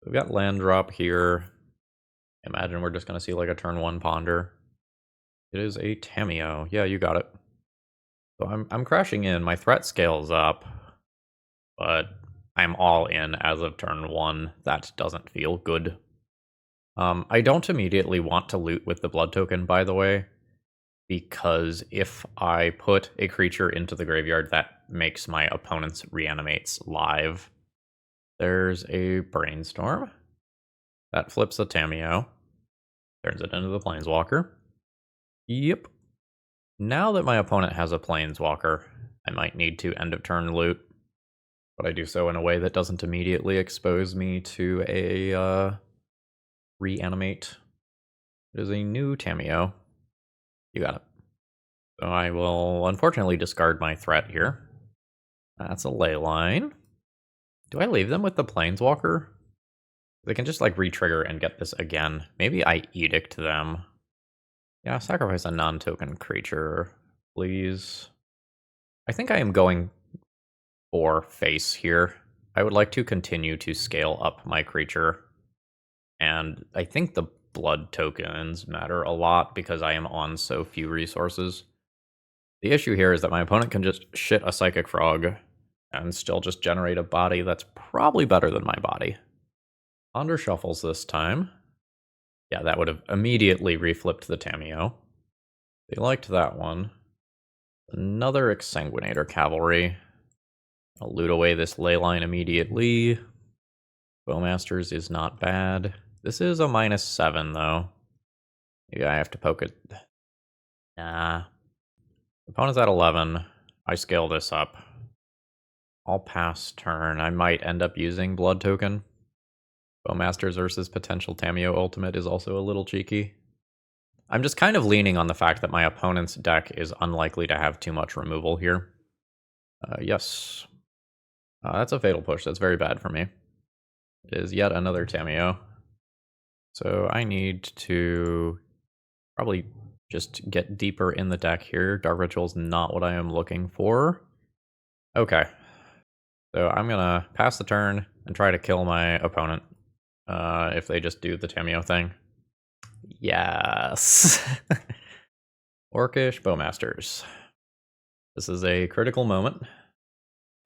[SPEAKER 1] We've got land drop here. Imagine we're just going to see like a turn 1 Ponder. It is a Tamiyo. Yeah, you got it. So I'm crashing in. My threat scales up, but I'm all in as of turn 1. That doesn't feel good. I don't immediately want to loot with the blood token, by the way, because if I put a creature into the graveyard, that makes my opponent's reanimates live. There's a Brainstorm. That flips a Tamiyo. Turns it into the Planeswalker. Yep. Now that my opponent has a Planeswalker, I might need to end of turn loot. But I do so in a way that doesn't immediately expose me to a reanimate. It is a new Tamiyo. You got it. So I will unfortunately discard my threat here. That's a Leyline. Do I leave them with the Planeswalker? They can just like re-trigger and get this again. Maybe I edict them. Yeah, sacrifice a non-token creature, please. I think I am going for face here. I would like to continue to scale up my creature. And I think the blood tokens matter a lot because I am on so few resources. The issue here is that my opponent can just shit a Psychic Frog and still just generate a body that's probably better than my body. Ponder shuffles this time. Yeah, that would have immediately reflipped the Tamiyo. They liked that one. Another Exsanguinator Cavalry. I'll loot away this Leyline immediately. Bowmasters is not bad. This is a -7, though. Maybe I have to poke it. Nah. Opponent's at 11. I scale this up. I'll pass turn. I might end up using Blood Token. Bowmasters versus potential Tamiyo Ultimate is also a little cheeky. I'm just kind of leaning on the fact that my opponent's deck is unlikely to have too much removal here. Yes. That's a Fatal Push. That's very bad for me. It is yet another Tamiyo. So I need to probably just get deeper in the deck here. Dark Ritual's not what I am looking for. Okay. So I'm going to pass the turn and try to kill my opponent if they just do the Tamiyo thing. Yes. Orcish Bowmasters. This is a critical moment.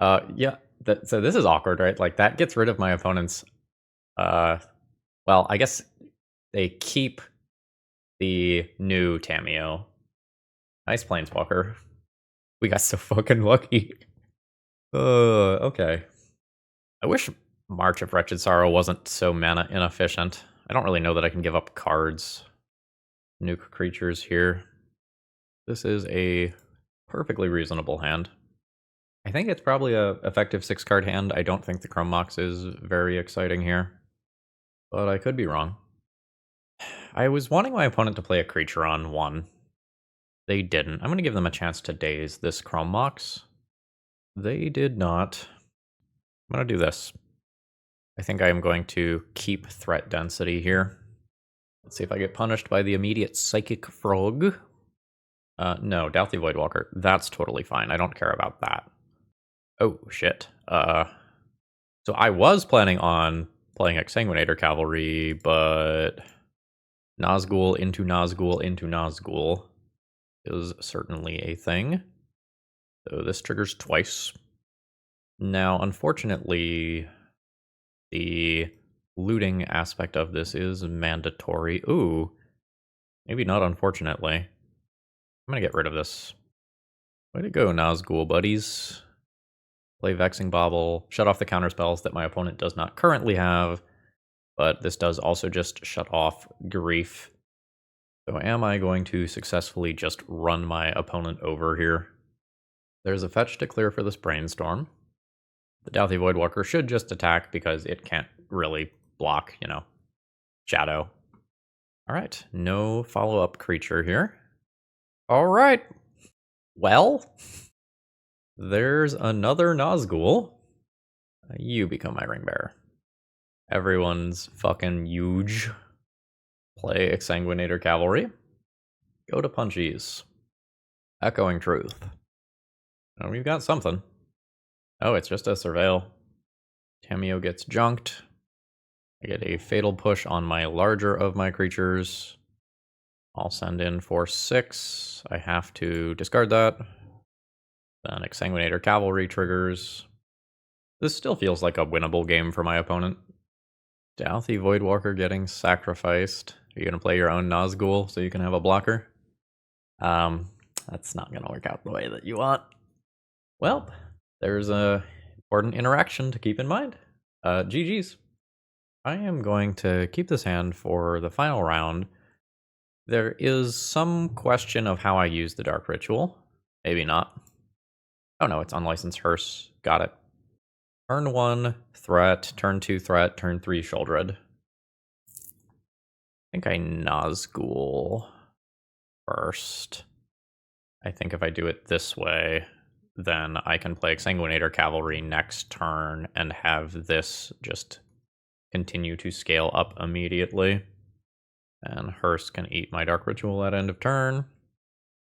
[SPEAKER 1] Yeah, so this is awkward, right? Like, that gets rid of my opponent's... well, I guess they keep the new Tamiyo. Nice Planeswalker. We got so fucking lucky. Okay. I wish March of Wretched Sorrow wasn't so mana inefficient. I don't really know that I can give up cards. Nuke creatures here. This is a perfectly reasonable hand. I think it's probably a effective 6-card hand. I don't think the Chrome Mox is very exciting here, but I could be wrong. I was wanting my opponent to play a creature on 1. They didn't. I'm going to give them a chance to daze this Chrome Mox. They did not. I'm going to do this. I think I am going to keep threat density here. Let's see if I get punished by the immediate Psychic Frog. No, Douthly Voidwalker. That's totally fine. I don't care about that. Oh, shit. So I was planning on playing Exsanguinator Cavalry, but Nazgul into Nazgul into Nazgul is certainly a thing. So this triggers twice. Now, unfortunately, the looting aspect of this is mandatory. Ooh, maybe not unfortunately. I'm going to get rid of this. Way to go, Nazgul buddies. Play Vexing Bauble, shut off the counterspells that my opponent does not currently have, but this does also just shut off Grief. So am I going to successfully just run my opponent over here? There's a fetch to clear for this Brainstorm. The Douthly Voidwalker should just attack because it can't really block, you know, Shadow. Alright, no follow-up creature here. Alright, well... There's another Nazgul. You become my ring bearer. Everyone's fucking huge. Play Exsanguinator Cavalry. Go to Punchies. Echoing Truth. Oh, we've got something. Oh, it's just a Surveil. Tamiyo gets junked. I get a Fatal Push on my larger of my creatures. I'll send in for 6. I have to discard that. Then Exsanguinator Cavalry triggers. This still feels like a winnable game for my opponent. Douthie Voidwalker getting sacrificed. Are you going to play your own Nazgul so you can have a blocker? That's not going to work out the way that you want. Well, there's a important interaction to keep in mind. GG's. I am going to keep this hand for the final round. There is some question of how I use the Dark Ritual. Maybe not. Oh no, it's Unlicensed Hearse. Got it. Turn 1, threat. Turn 2, threat. Turn 3, Sheoldred. I think I Nazgul first. I think if I do it this way, then I can play Exsanguinator Cavalry next turn and have this just continue to scale up immediately. And Hearse can eat my Dark Ritual at end of turn.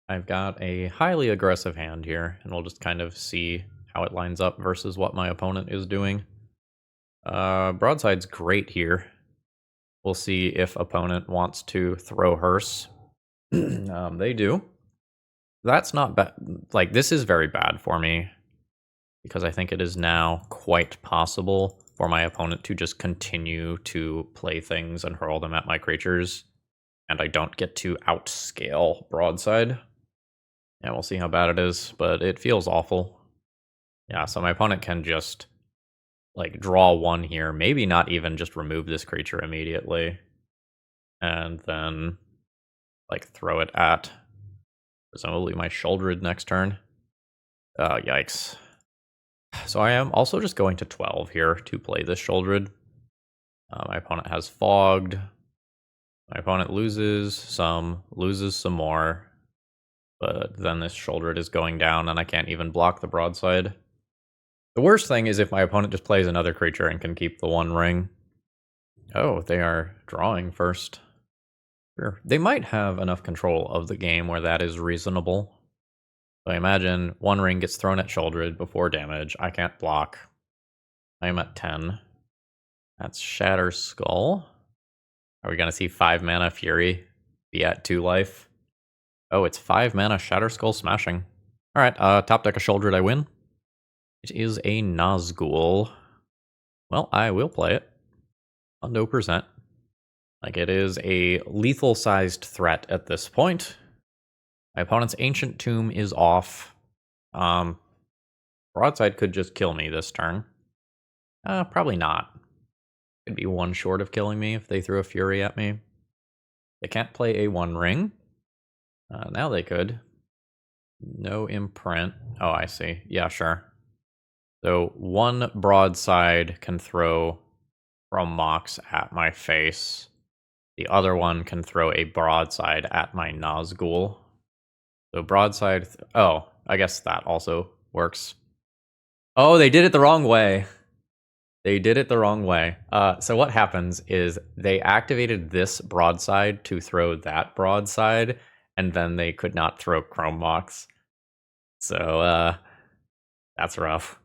[SPEAKER 1] I've got a highly aggressive hand here, and we'll just kind of see how it lines up versus what my opponent is doing. Broadside's great here. We'll see if opponent wants to throw Hearse. They do. That's not bad. Like, this is very bad for me, because I think it is now quite possible for my opponent to just continue to play things and hurl them at my creatures, and I don't get to outscale Broadside. Yeah, we'll see how bad it is, but it feels awful. Yeah, so my opponent can just, like, draw 1 here, maybe not even just remove this creature immediately, and then, like, throw it at presumably my Sheoldred next turn. Yikes. So I am also just going to 12 here to play this Sheoldred. My opponent has Fogged. My opponent loses some more. But then this Sheoldred is going down and I can't even block the Broadside. The worst thing is if my opponent just plays another creature and can keep the 1 ring. Oh, they are drawing first. Sure. They might have enough control of the game where that is reasonable. So I imagine 1 ring gets thrown at Sheoldred before damage. I can't block. I am at 10. That's Shatter Skull. Are we going to see 5 mana Fury be at 2 life? Oh, it's 5 mana Shatter Skull smashing. Alright, top deck of Sheoldred, I win. It is a Nazgul. Well, I will play it. 100%. Like, it is a lethal-sized threat at this point. My opponent's Ancient Tomb is off. Broadside could just kill me this turn. Probably not. Could be 1 short of killing me if they threw a Fury at me. They can't play a 1 ring. Now they could. No imprint. Oh, I see. Yeah, sure. So 1 Broadside can throw from Mox at my face. The other one can throw a Broadside at my Nazgul. So Broadside... oh, I guess that also works. Oh, they did it the wrong way. They did it the wrong way. So what happens is they activated this Broadside to throw that Broadside, and then they could not throw Chrome Mox. So, that's rough.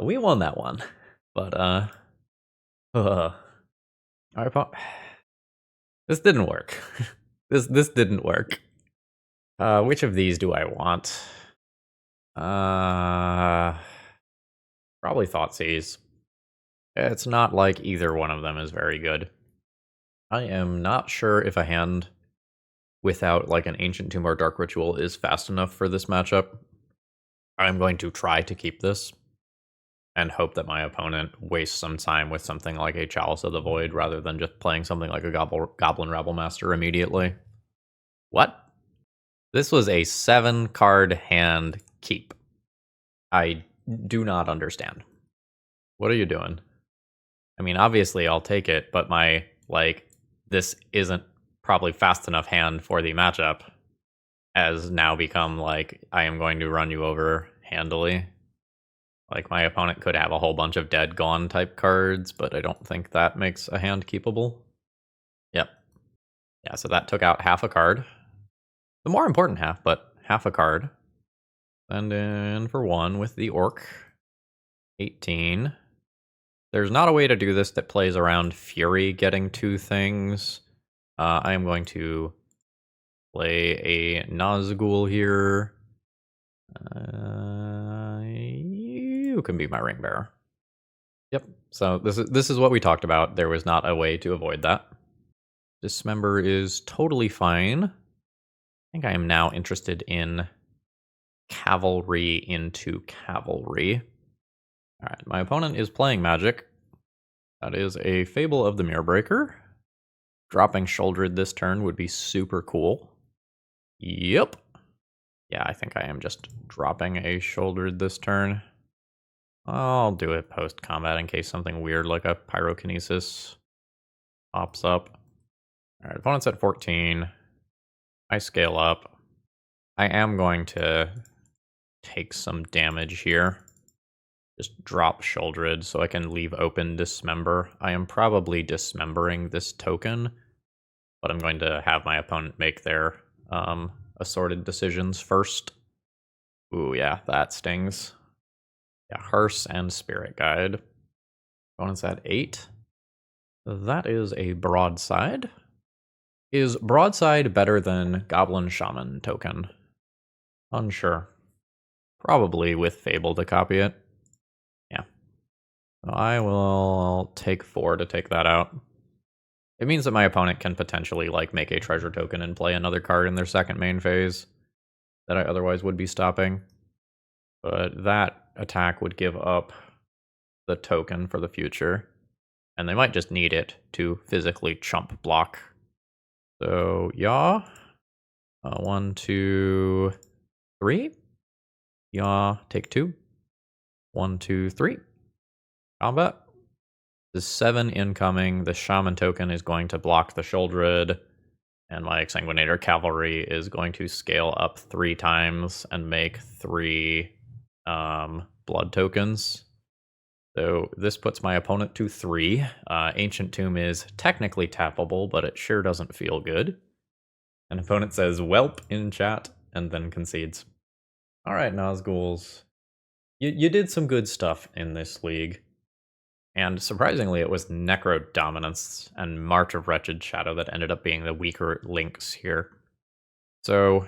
[SPEAKER 1] We won that one. But, alright, this didn't work. This didn't work. Which of these do I want? Probably Thoughtseize. It's not like either one of them is very good. I am not sure if a hand without like an Ancient Tomb or Dark Ritual is fast enough for this matchup. I'm going to try to keep this and hope that my opponent wastes some time with something like a Chalice of the Void rather than just playing something like a Goblin Rabblemaster immediately. What? This was a 7-card hand keep. I do not understand. What are you doing? I mean, obviously I'll take it, but my, like, this isn't probably fast enough hand for the matchup has now become, like, I am going to run you over handily. Like, my opponent could have a whole bunch of dead gone type cards, but I don't think that makes a hand keepable. Yep. Yeah, so that took out half a card. The more important half, but half a card. Send in for 1 with the Orc. 18. There's not a way to do this that plays around Fury getting 2 things. I am going to play a Nazgul here. You can be my ring bearer. Yep. So this is what we talked about. There was not a way to avoid that. Dismember is totally fine. I think I am now interested in Cavalry into Cavalry. All right, my opponent is playing Magic. That is a Fable of the Mirrorbreaker. Dropping Shouldered this turn would be super cool. Yep. Yeah, I think I am just dropping a Shouldered this turn. I'll do it post-combat in case something weird like a Pyrokinesis pops up. Alright, opponent's at 14. I scale up. I am going to take some damage here. Just drop Shouldered so I can leave open Dismember. I am probably dismembering this token, but I'm going to have my opponent make their assorted decisions first. Ooh, yeah, that stings. Yeah, Hearse and Spirit Guide. Opponent's at 8. That is a Broadside. Is Broadside better than Goblin Shaman token? Unsure. Probably with Fable to copy it. Yeah. So I will take 4 to take that out. It means that my opponent can potentially like make a treasure token and play another card in their second main phase that I otherwise would be stopping. But that attack would give up the token for the future. And they might just need it to physically chump block. So, yeah. 1, 2, 3. Yeah, take 2. 1, 2, 3. Combat. The 7 incoming. The Shaman token is going to block the Shouldered. And my Exsanguinator Cavalry is going to scale up 3 times and make 3 blood tokens. So this puts my opponent to 3. Ancient Tomb is technically tappable, but it sure doesn't feel good. An opponent says "Welp" in chat and then concedes. All right, Nazguls. You did some good stuff in this league. And surprisingly, it was Necrodominance and March of Wretched Shadow that ended up being the weaker links here. So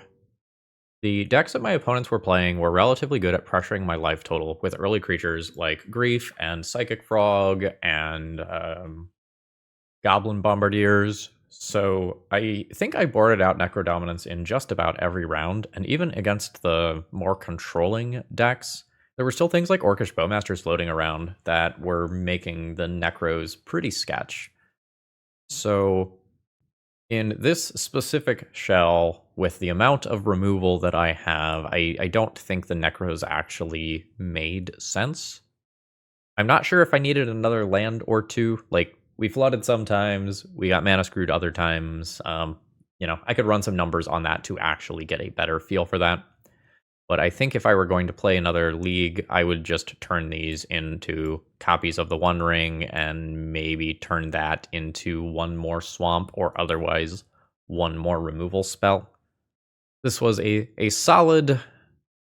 [SPEAKER 1] the decks that my opponents were playing were relatively good at pressuring my life total with early creatures like Grief and Psychic Frog and Goblin Bombardiers. So I think I boarded out Necrodominance in just about every round, and even against the more controlling decks, there were still things like Orcish Bowmasters floating around that were making the Necros pretty sketch. So in this specific shell, with the amount of removal that I have, I don't think the Necros actually made sense. I'm not sure if I needed another land or 2. Like, we flooded sometimes, we got mana screwed other times. You know, I could run some numbers on that to actually get a better feel for that. But I think if I were going to play another league, I would just turn these into copies of the One Ring and maybe turn that into 1 more swamp or otherwise 1 more removal spell. This was a solid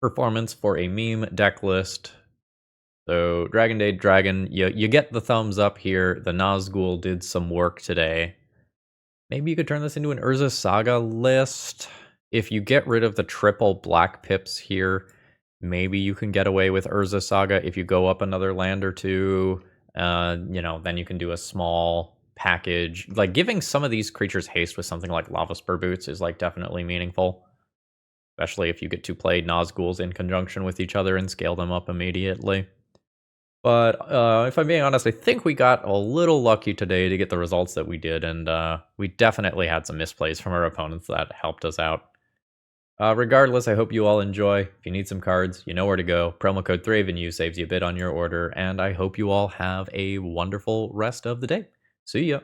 [SPEAKER 1] performance for a meme deck list. So Dragon Day Dragon, you get the thumbs up here. The Nazgul did some work today. Maybe you could turn this into an Urza Saga list. If you get rid of the triple black pips here, maybe you can get away with Urza Saga if you go up another land or 2. You know, then you can do a small package. Like, giving some of these creatures haste with something like Lava Spur Boots is like definitely meaningful. Especially if you get to play Nazguls in conjunction with each other and scale them up immediately. But if I'm being honest, I think we got a little lucky today to get the results that we did, and we definitely had some misplays from our opponents that helped us out. Regardless, I hope you all enjoy. If you need some cards, you know where to go. Promo code ThrabenU saves you a bit on your order, and I hope you all have a wonderful rest of the day. See ya!